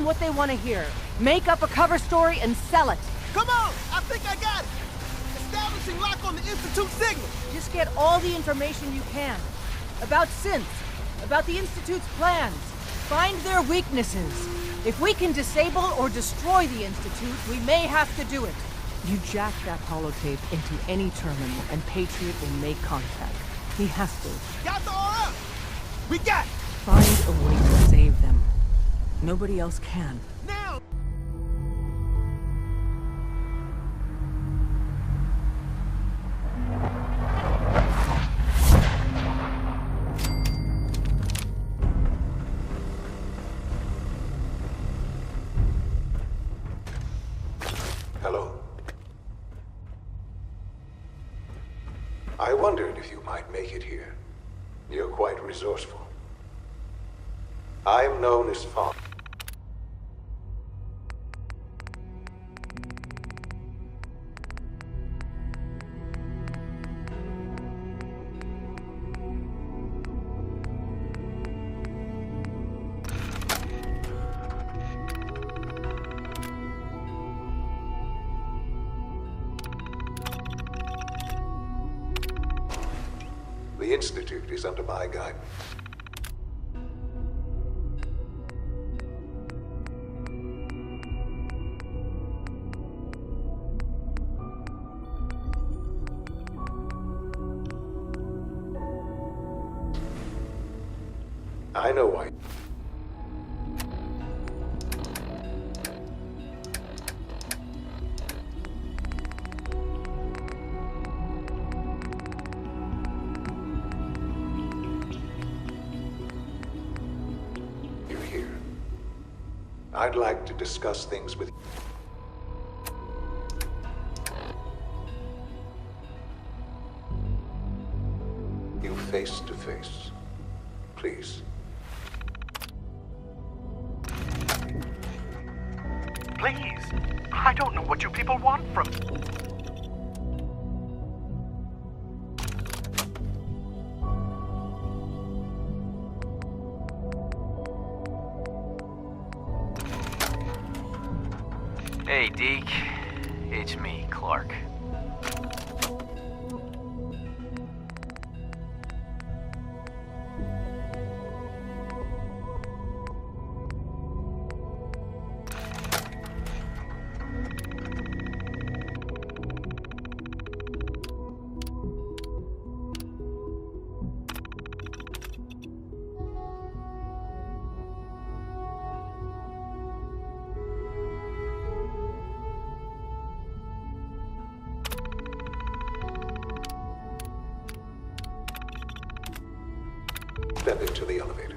what they want to hear. Make up a cover story and sell it. Come on! I think I got it! Establishing lock on the Institute signal! Just get all the information you can. About synths, about the Institute's plans. Find their weaknesses. If we can disable or destroy the Institute, we may have to do it. You jack that holotape into any terminal and Patriot will make contact. He has to. Got the RF! We got it! Find a way to save them. Nobody else can. Now! Hello. I wondered if you might make it here. You're quite resourceful. I'm known as Fawn. The Institute is under my guidance. I know why. You're here. I'd like to discuss things with you face to face. Please. Please. I don't know what you people want from me. Hey, Deke. It's me, Clark. Step into the elevator.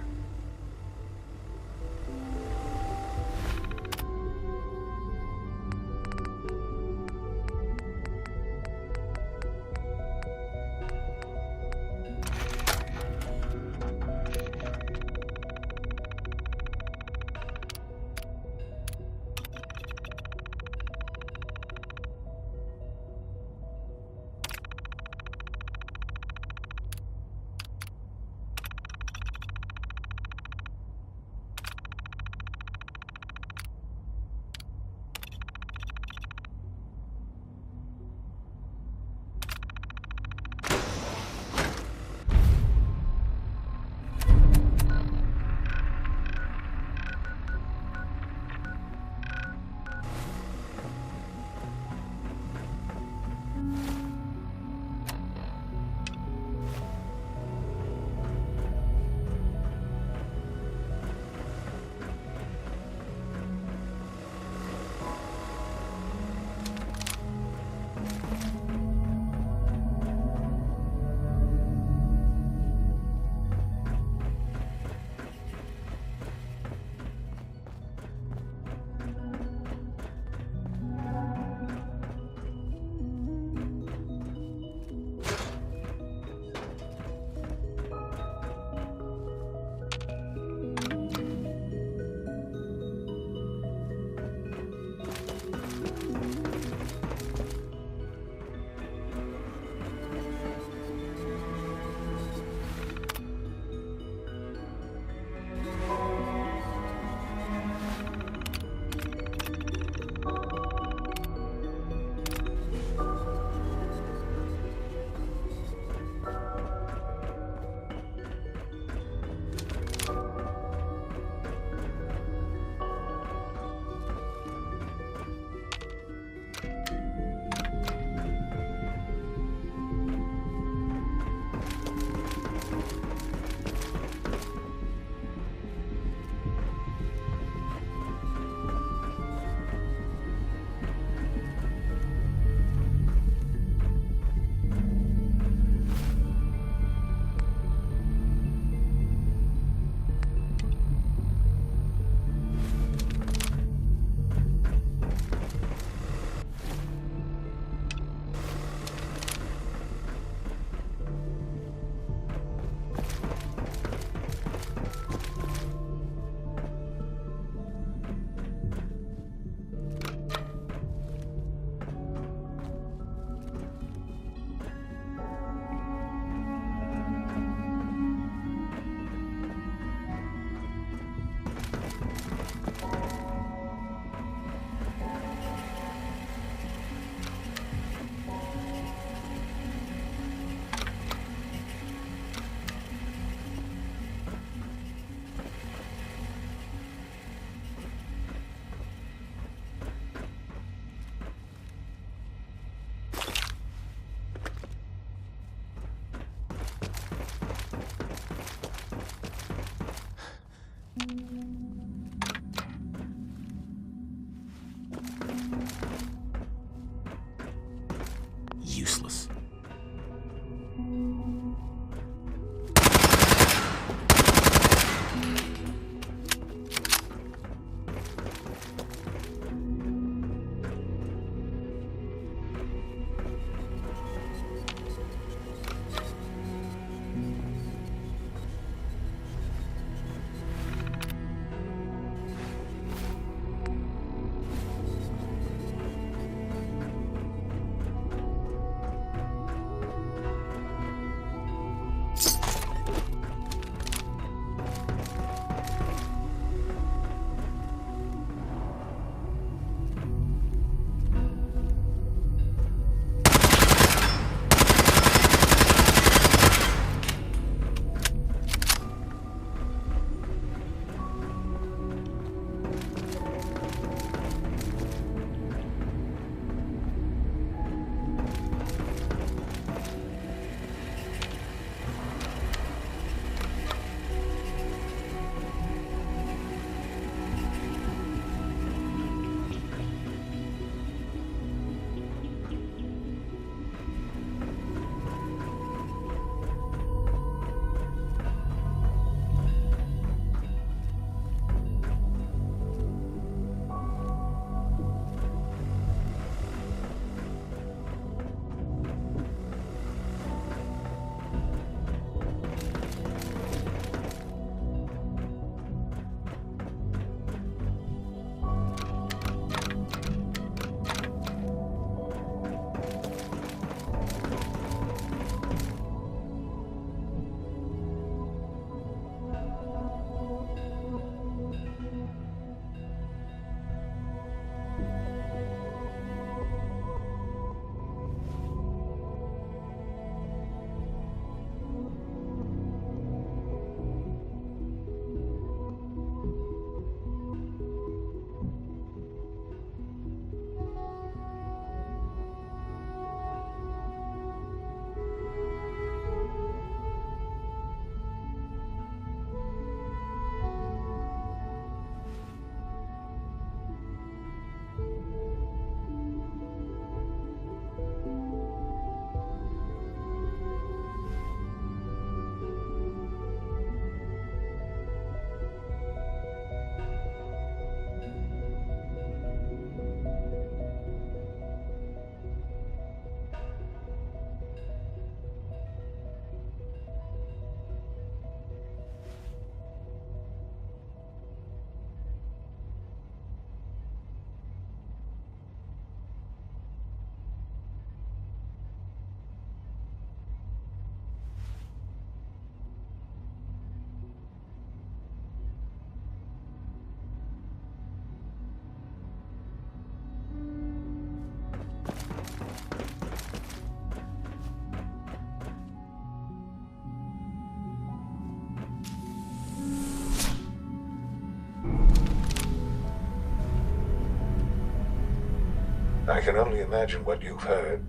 I can only imagine what you've heard,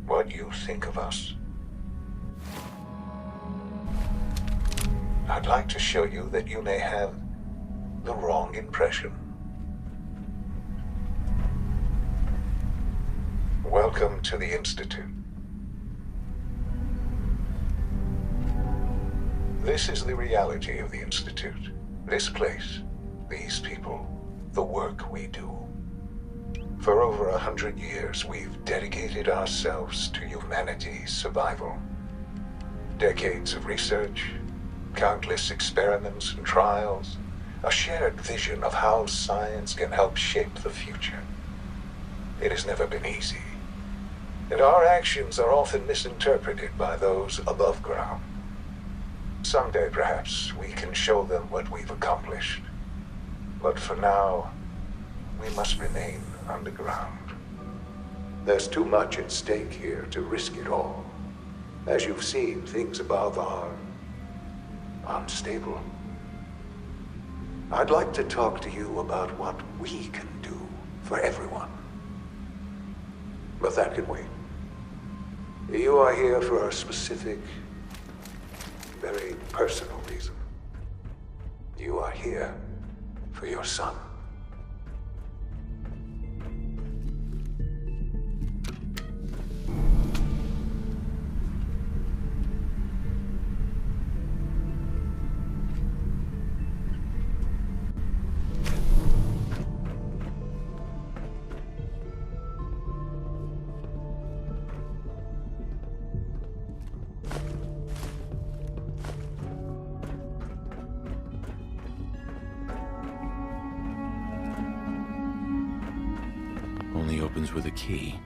what you think of us. I'd like to show you that you may have the wrong impression. Welcome to the Institute. This is the reality of the Institute. This place, these people, the work we do. For over 100 years, we've dedicated ourselves to humanity's survival. Decades of research, countless experiments and trials, a shared vision of how science can help shape the future. It has never been easy, and our actions are often misinterpreted by those above ground. Someday, perhaps, we can show them what we've accomplished. But for now, we must remain underground. There's too much at stake here to risk it all. As you've seen, things above are unstable. I'd like to talk to you about what we can do for everyone. But that can wait. You are here for a specific, very personal reason. You are here for your son. Only opens with a key.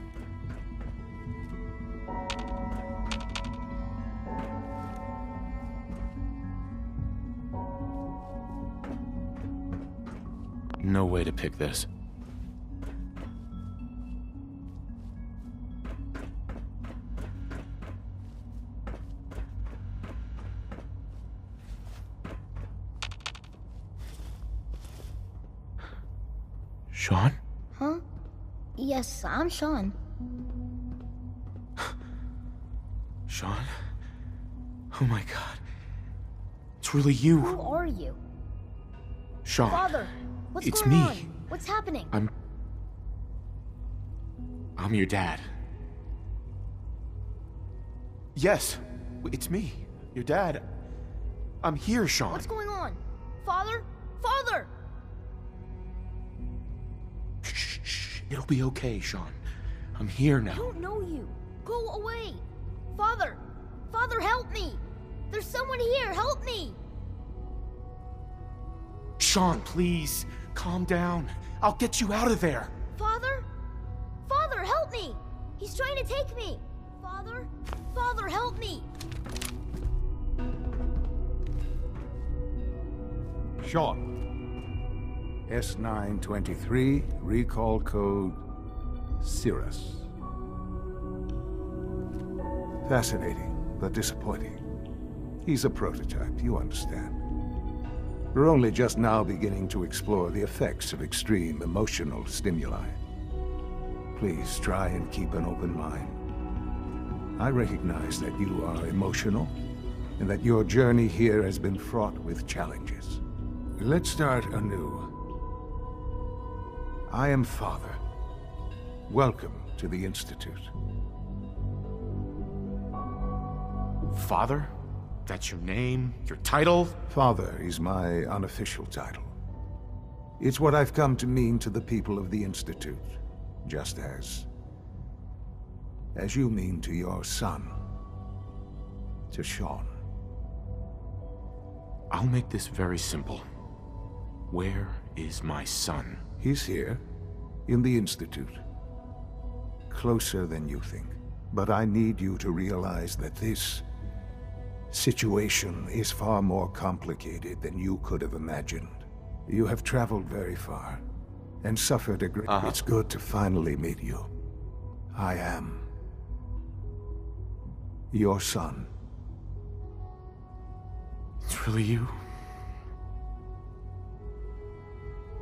No way to pick this. Sean? Huh? Yes, I'm Sean. Sean? Oh my god. It's really you. Who are you? Sean. Father, what's It's going me. on? What's happening? I'm your dad. Yes, it's me, your dad. I'm here, Sean. What's going on? Father? Father! Shh. It'll be okay, Sean. I'm here I now. don't know you. Go away. Father! Father, help me! There's someone here, help me! Sean, please, calm down. I'll get you out of there. Father? Father, help me! He's trying to take me! Father? Father, help me! Sean. S923, recall code Cirrus. Fascinating, but disappointing. He's a prototype, you understand. We're only just now beginning to explore the effects of extreme emotional stimuli. Please try and keep an open mind. I recognize that you are emotional, and that your journey here has been fraught with challenges. Let's start anew. I am Father. Welcome to the Institute. Father? That's your name? Your title? Father is my unofficial title. It's what I've come to mean to the people of the Institute, just as you mean to your son, to Sean. I'll make this very simple. Where is my son? He's here, in the Institute. Closer than you think. But I need you to realize that this situation is far more complicated than you could have imagined. You have traveled very far, and suffered a great... It's good to finally meet you. I am your son. It's really you?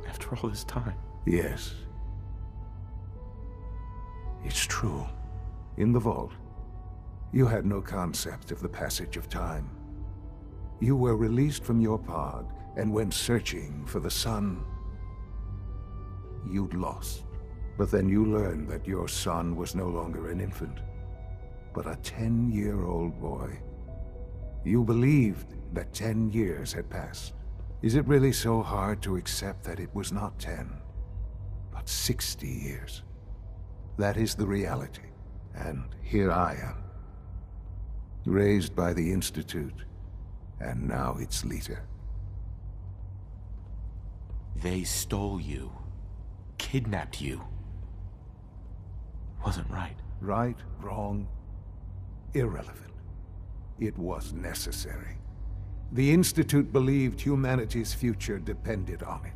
After all this time? Yes. It's true. In the vault, you had no concept of the passage of time. You were released from your pod and went searching for the son you'd lost. But then you learned that your son was no longer an infant, but a 10-year-old boy. You believed that 10 years had passed. Is it really so hard to accept that it was not 10, but 60 years? That is the reality. And here I am, raised by the Institute, and now its leader. They stole you, kidnapped you. Wasn't right. Right, wrong, irrelevant. It was necessary. The Institute believed humanity's future depended on it.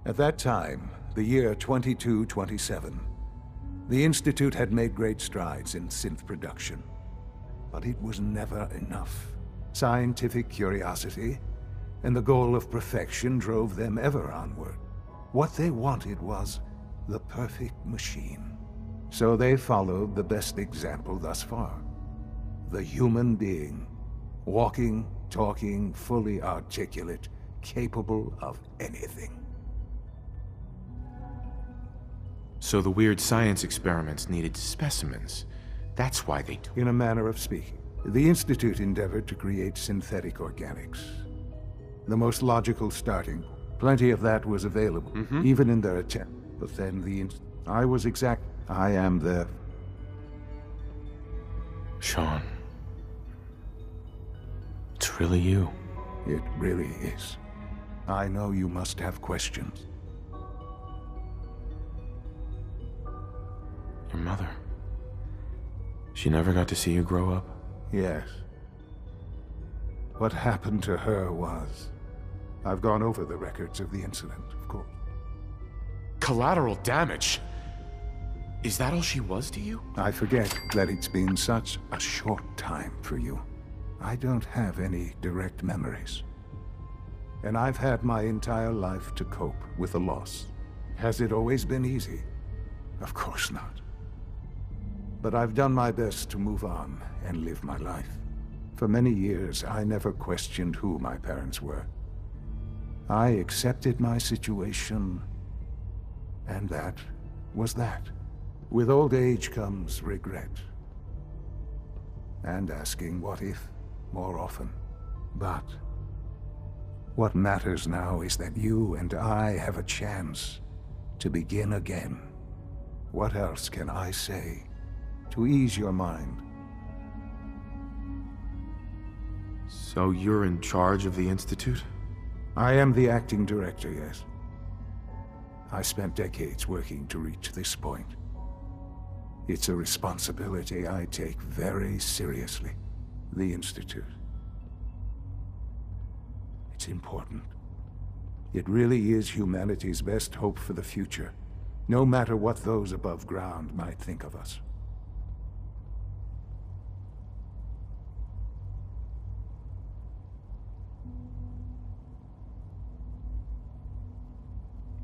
At that time, the year 2227, the Institute had made great strides in synth production. But it was never enough. Scientific curiosity and the goal of perfection drove them ever onward. What they wanted was the perfect machine. So they followed the best example thus far. The human being. Walking, talking, fully articulate, capable of anything. So the weird science experiments needed specimens. That's why they took... In a manner of speaking, the Institute endeavored to create synthetic organics. The most logical starting. Plenty of that was available, even in their attempt. But then I am the... Sean. It's really you. It really is. I know you must have questions. Your mother. She never got to see you grow up? Yes. What happened to her was... I've gone over the records of the incident, of course. Collateral damage? Is that all she was to you? I forget that it's been such a short time for you. I don't have any direct memories. And I've had my entire life to cope with the loss. Has it always been easy? Of course not. But I've done my best to move on and live my life. For many years, I never questioned who my parents were. I accepted my situation, and that was that. With old age comes regret. And asking what if more often. But what matters now is that you and I have a chance to begin again. What else can I say to ease your mind? So you're in charge of the Institute? I am the acting director, yes. I spent decades working to reach this point. It's a responsibility I take very seriously. The Institute. It's important. It really is humanity's best hope for the future, no matter what those above ground might think of us.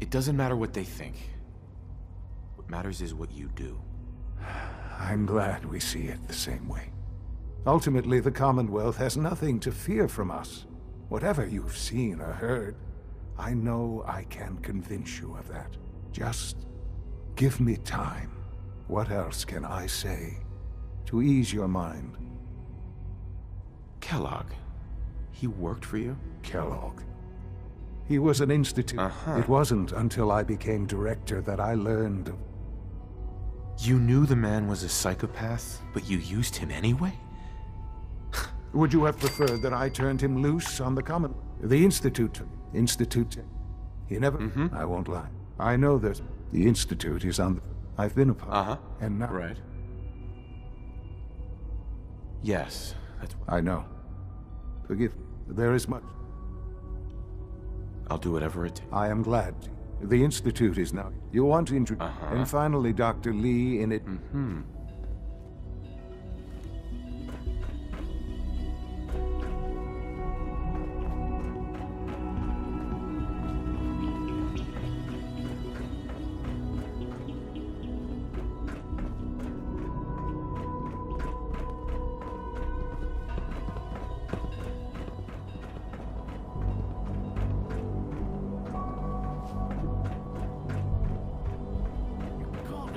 It doesn't matter what they think. What matters is what you do. I'm glad we see it the same way. Ultimately, the Commonwealth has nothing to fear from us. Whatever you've seen or heard, I know I can convince you of that. Just give me time. What else can I say to ease your mind? Kellogg. He worked for you? Kellogg. He was an institute. It wasn't until I became director that I learned of... You knew the man was a psychopath, but you used him anyway? Would you have preferred that I turned him loose on the common? The Institute. He never... I won't lie. I know that the Institute is on the... I've been a part. And now... Right. Yes, that's... I know. Forgive me. There is much... I'll do whatever it takes. I am glad. The Institute is now... You want to introduce... And finally, Dr. Lee in it...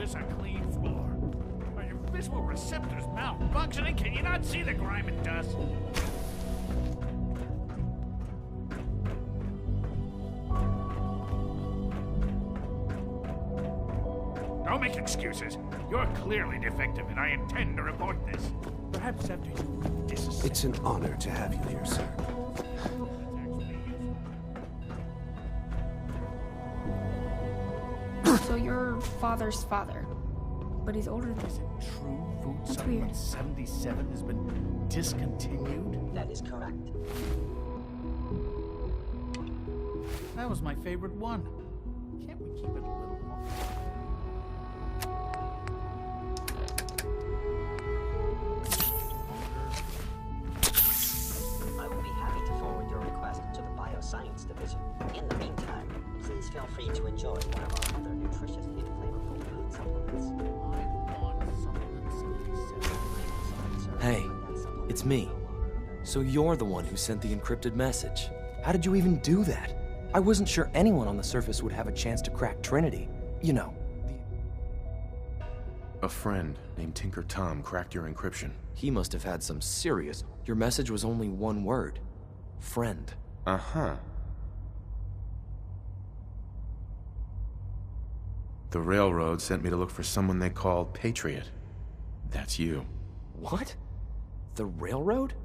this a clean floor? Are your visual receptors malfunctioning? Can you not see the grime and dust? Don't make excuses. You're clearly defective, and I intend to report this. Perhaps after you disassemble. It's an honor to have you here, sir. So your father's father, but he's older than... Is it true Food That's Supplement weird. 77 has been discontinued? That is correct. That was my favorite one. Can't we keep it a little more? I will be happy to forward your request to the Bioscience Division. In the meantime, please feel free to enjoy one of our other nutritious yet flavorful food supplements. Hey, it's me. So you're the one who sent the encrypted message. How did you even do that? I wasn't sure anyone on the surface would have a chance to crack Trinity. You know, A friend named Tinker Tom cracked your encryption. he must have had some serious... Your message was only one word. Friend. Uh-huh. The Railroad sent me to look for someone they called Patriot. That's you. What? The Railroad?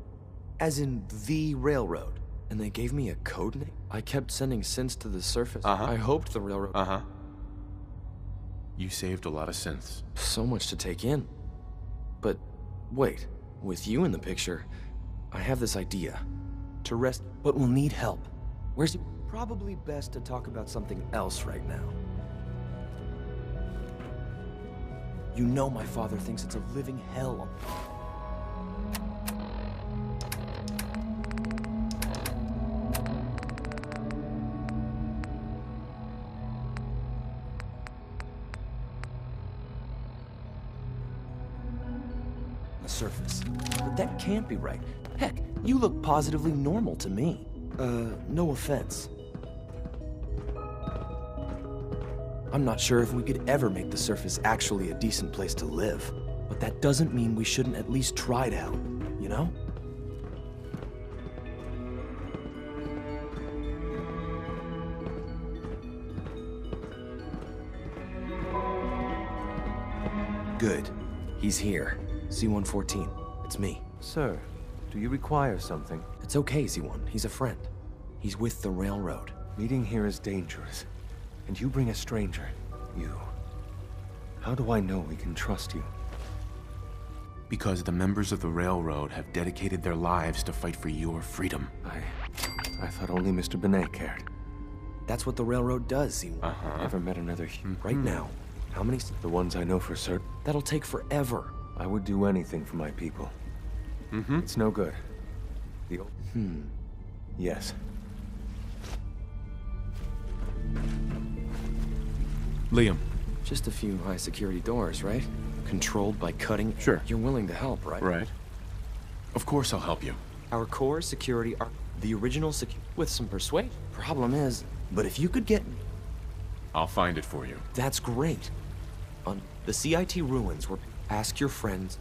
As in the Railroad. And they gave me a code name? I kept sending synths to the surface. I hoped the Railroad... You saved a lot of synths. So much to take in. But, wait. With you in the picture, I have this idea. To rest... But we'll need help. Where's he? Probably best to talk about something else right now. You know my father thinks it's a living hell. The surface. But that can't be right. Heck, you look positively normal to me. No offense. I'm not sure if we could ever make the surface actually a decent place to live. But that doesn't mean we shouldn't at least try to help, you know? Good. He's here. C-114. It's me. Sir, do you require something? It's okay, Z1. He's a friend. He's with the Railroad. Meeting here is dangerous. And you bring a stranger. You. How do I know we can trust you? Because the members of the Railroad have dedicated their lives to fight for your freedom. I thought only Mr. Benet cared. That's what the Railroad does, Z1. Never met another human. Right now. How many? The ones I know for certain. That'll take forever. I would do anything for my people. It's no good. The old... Yes. Liam. Just a few high-security doors, right? Controlled by cutting... Sure. You're willing to help, right? Right. Of course I'll help you. Our core security are the original with some persuasion. Problem is, but if you could get... I'll find it for you. That's great. On the CIT ruins were... Ask your friends.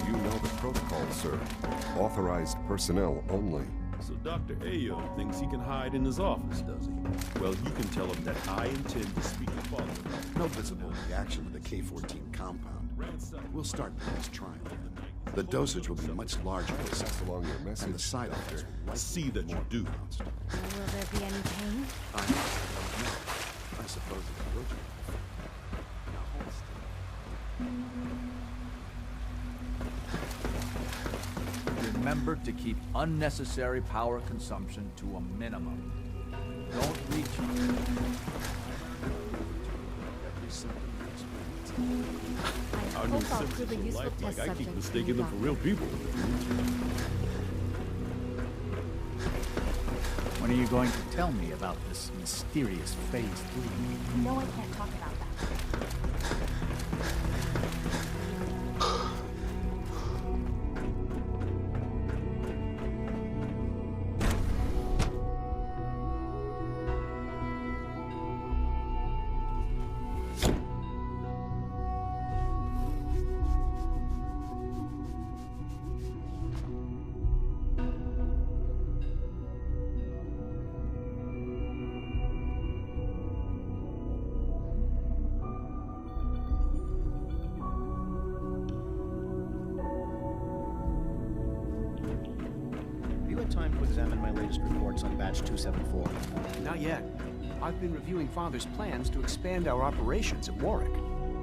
You know the protocol, sir. Authorized personnel only. So Dr. Ayo thinks he can hide in his office, does he? Well, you can tell him that I intend to speak to Father. No visible reaction to the K-14 compound. We'll start the next trial. The dosage will be much larger along your message, and the side effects will likely see that you do. Will there be any pain? I suppose it will. Remember to keep unnecessary power consumption to a minimum. Don't reach. Our new subjects in life, like I keep mistaking them for real people. When are you going to tell me about this mysterious Phase 3? No, I can't talk about that. latest reports on Batch 274? Not yet. I've been reviewing Father's plans to expand our operations at Warwick.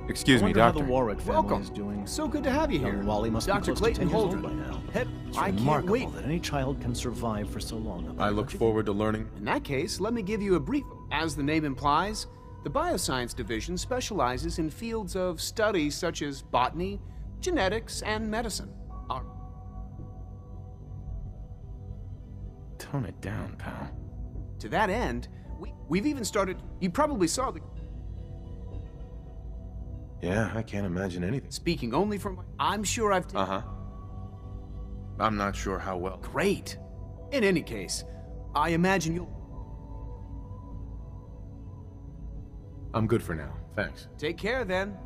Excuse I me, wonder how Doctor. the Warwick family Welcome. is doing. So good to have you here. Young Wally must Dr. be close Clayton to 10 years Holden. old by now. It's It's remarkable wait. that any child can survive for so long. I look forward to learning. In that case, let me give you a brief. As the name implies, the Bioscience Division specializes in fields of study such as botany, genetics, and medicine. Tone it down, pal. To that end, we've even started. You probably saw the. Yeah, I can't imagine anything. Speaking only from. I'm sure I've. Uh-huh. I'm not sure how well. Great. In any case, I imagine you'll. I'm good for now. Thanks. Take care then.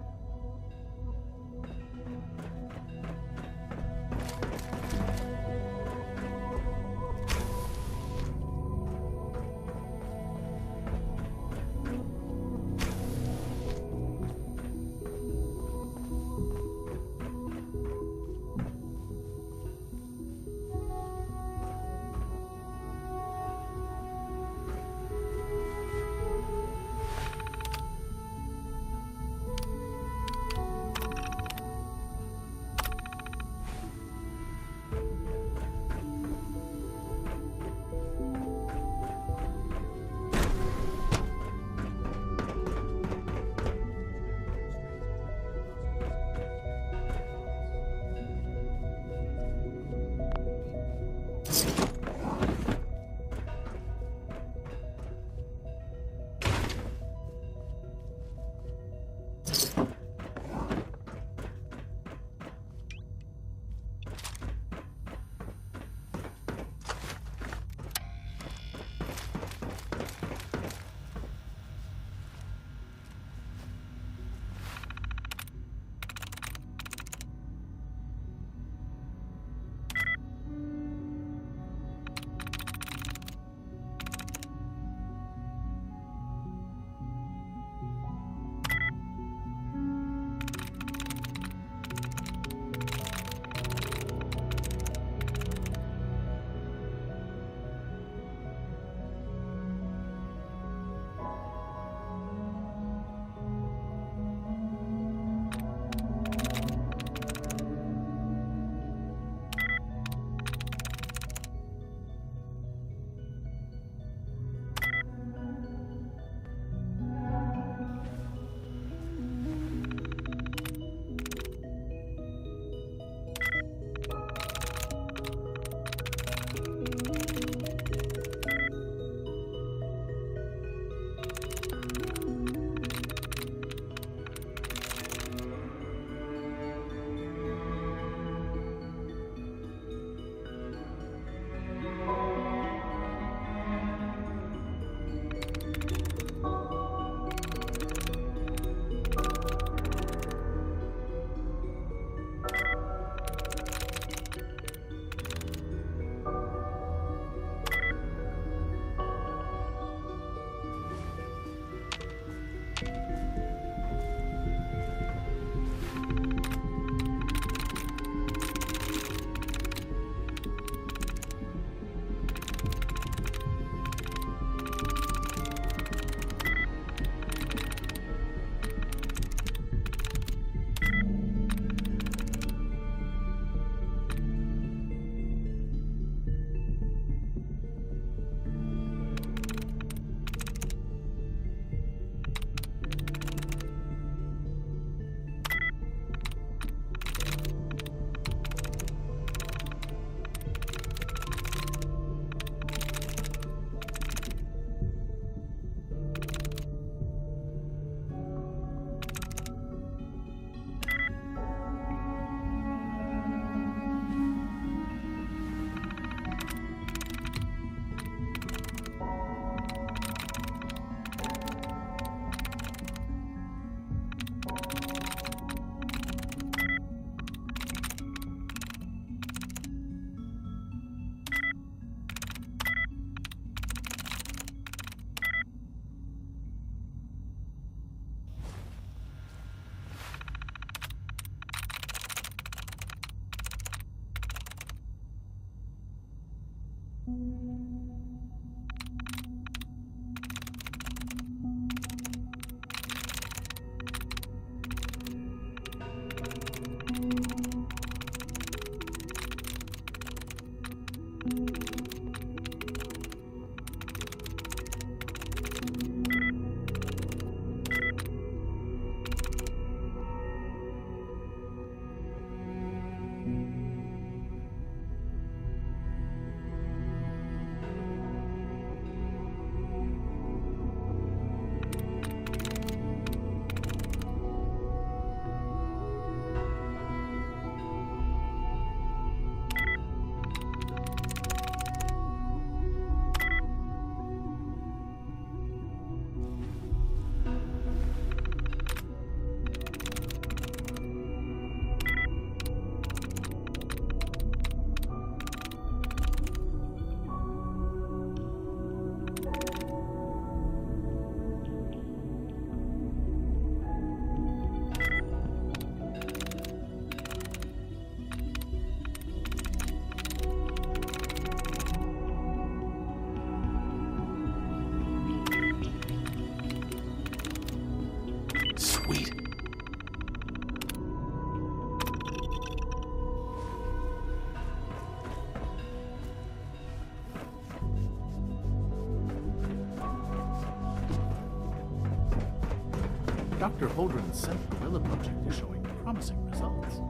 Dr. Holdren's Scent Gorilla project is showing promising results.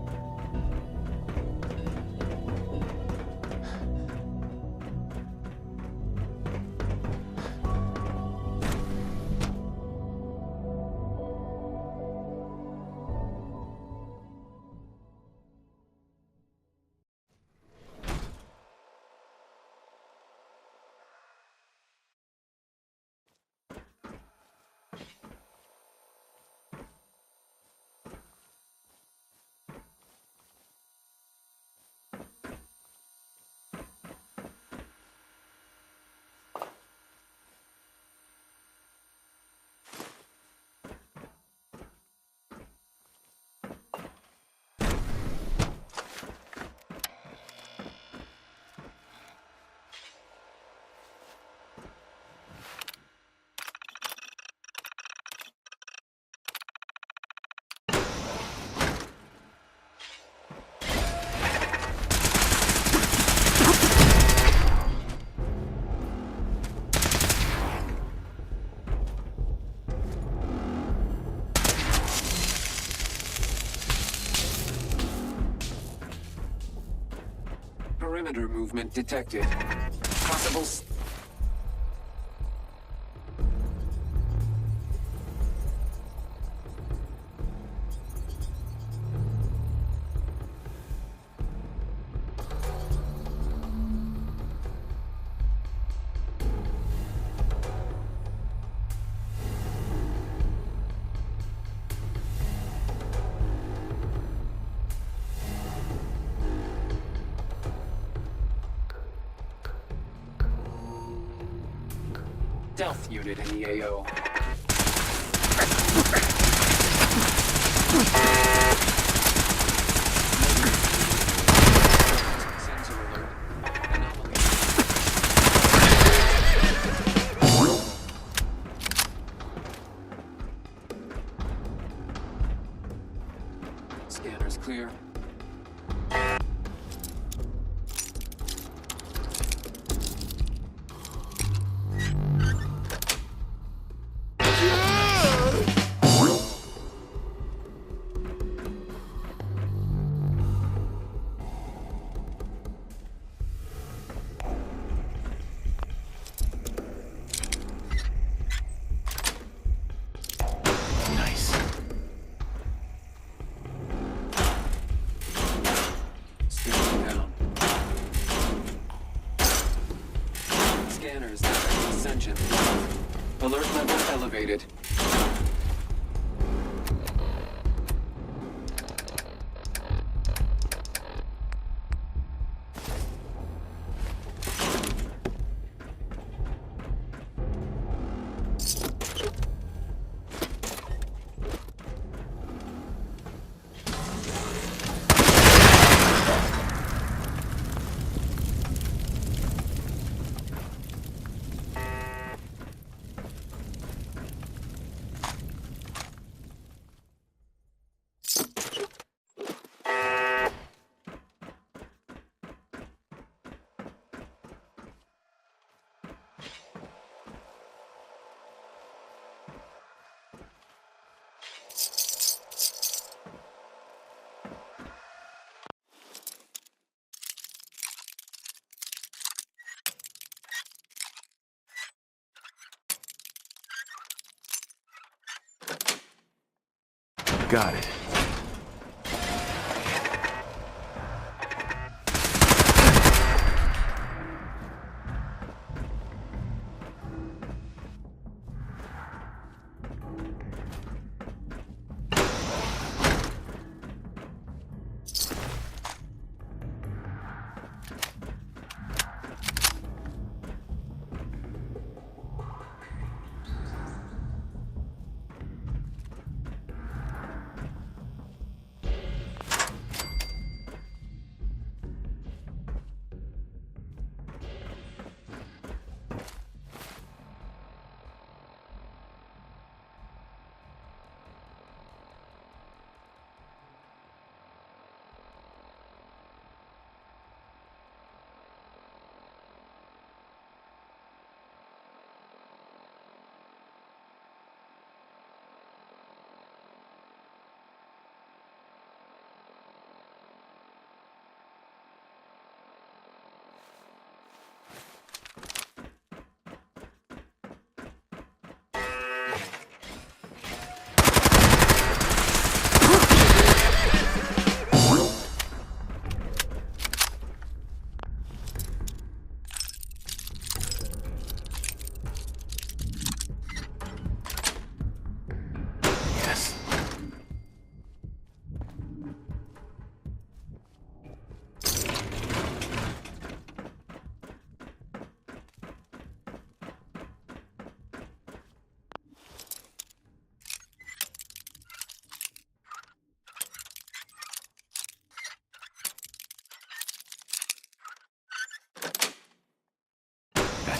Perimeter movement detected. Possible... Stealth unit in the AO. Sensor alert. Anomaly. Scanners clear. Ascension. Alert level elevated. Got it.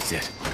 That's it.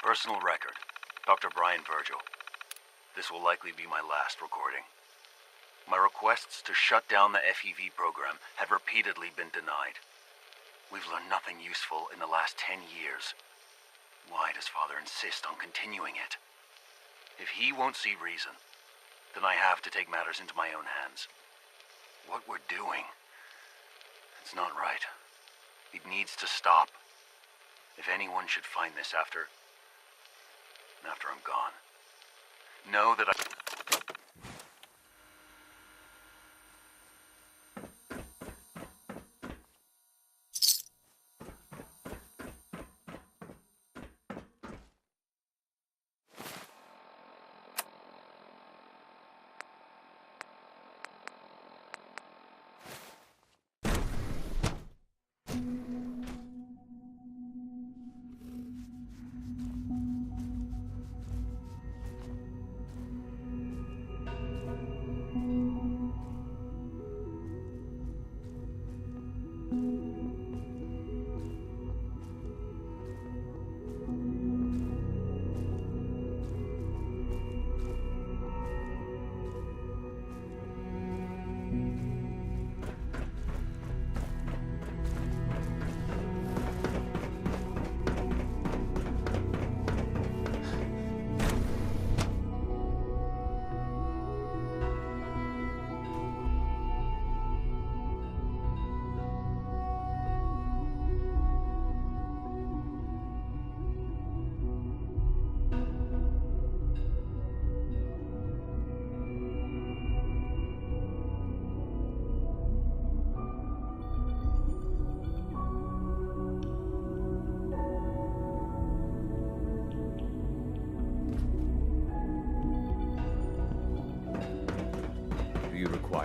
Personal record, Dr. Brian Virgil. This will likely be my last recording. My requests to shut down the FEV program have repeatedly been denied. We've learned nothing useful in the last 10 years. Why does Father insist on continuing it? If he won't see reason, then I have to take matters into my own hands. What we're doing, it's not right. It needs to stop. If anyone should find this after I'm gone, know that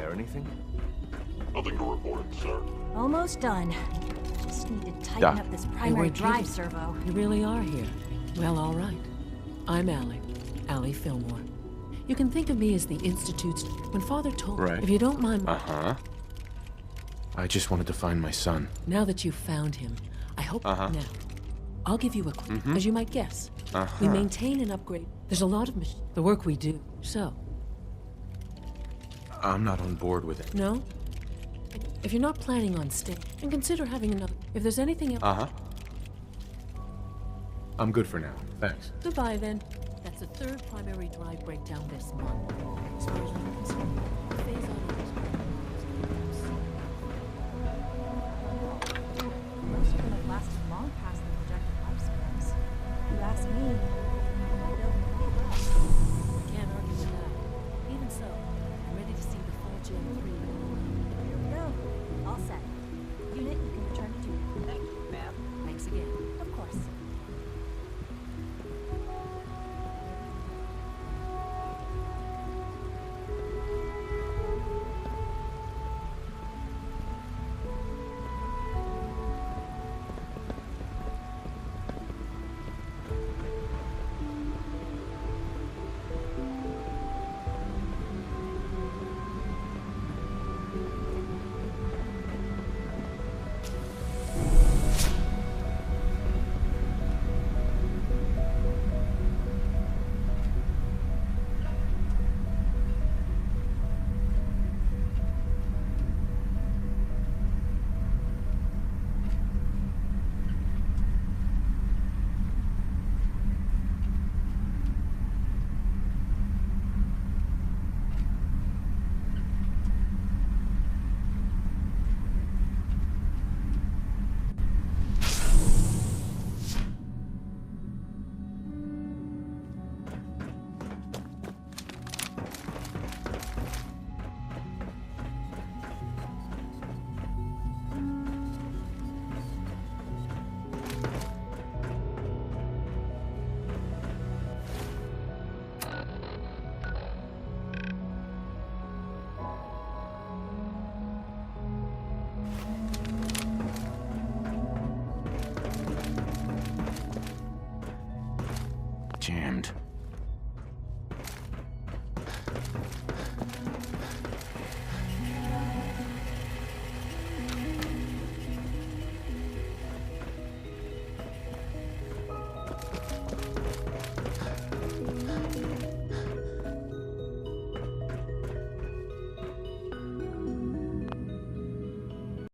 repair anything? Nothing to report, sir. Almost done. Just need to tighten Doc. up this Hey, primary wait, drive Peter. servo. You really are here. Well, all right. I'm Allie Fillmore. You can think of me as the Institute's... When Father told... Right. If you don't mind... Uh-huh. I just wanted to find my son. Now that you've found him, I hope... Uh-huh. Now, I'll give you a clue. As you might guess, we Uh-huh. maintain and upgrade... There's a lot of the work we do. So, I'm not on board with it. no? If you're not planning on staying, then consider having another... If there's anything else... Uh-huh. I'm good for now. Thanks. Goodbye, then. That's the third primary drive breakdown this month. As far as I'm concerned.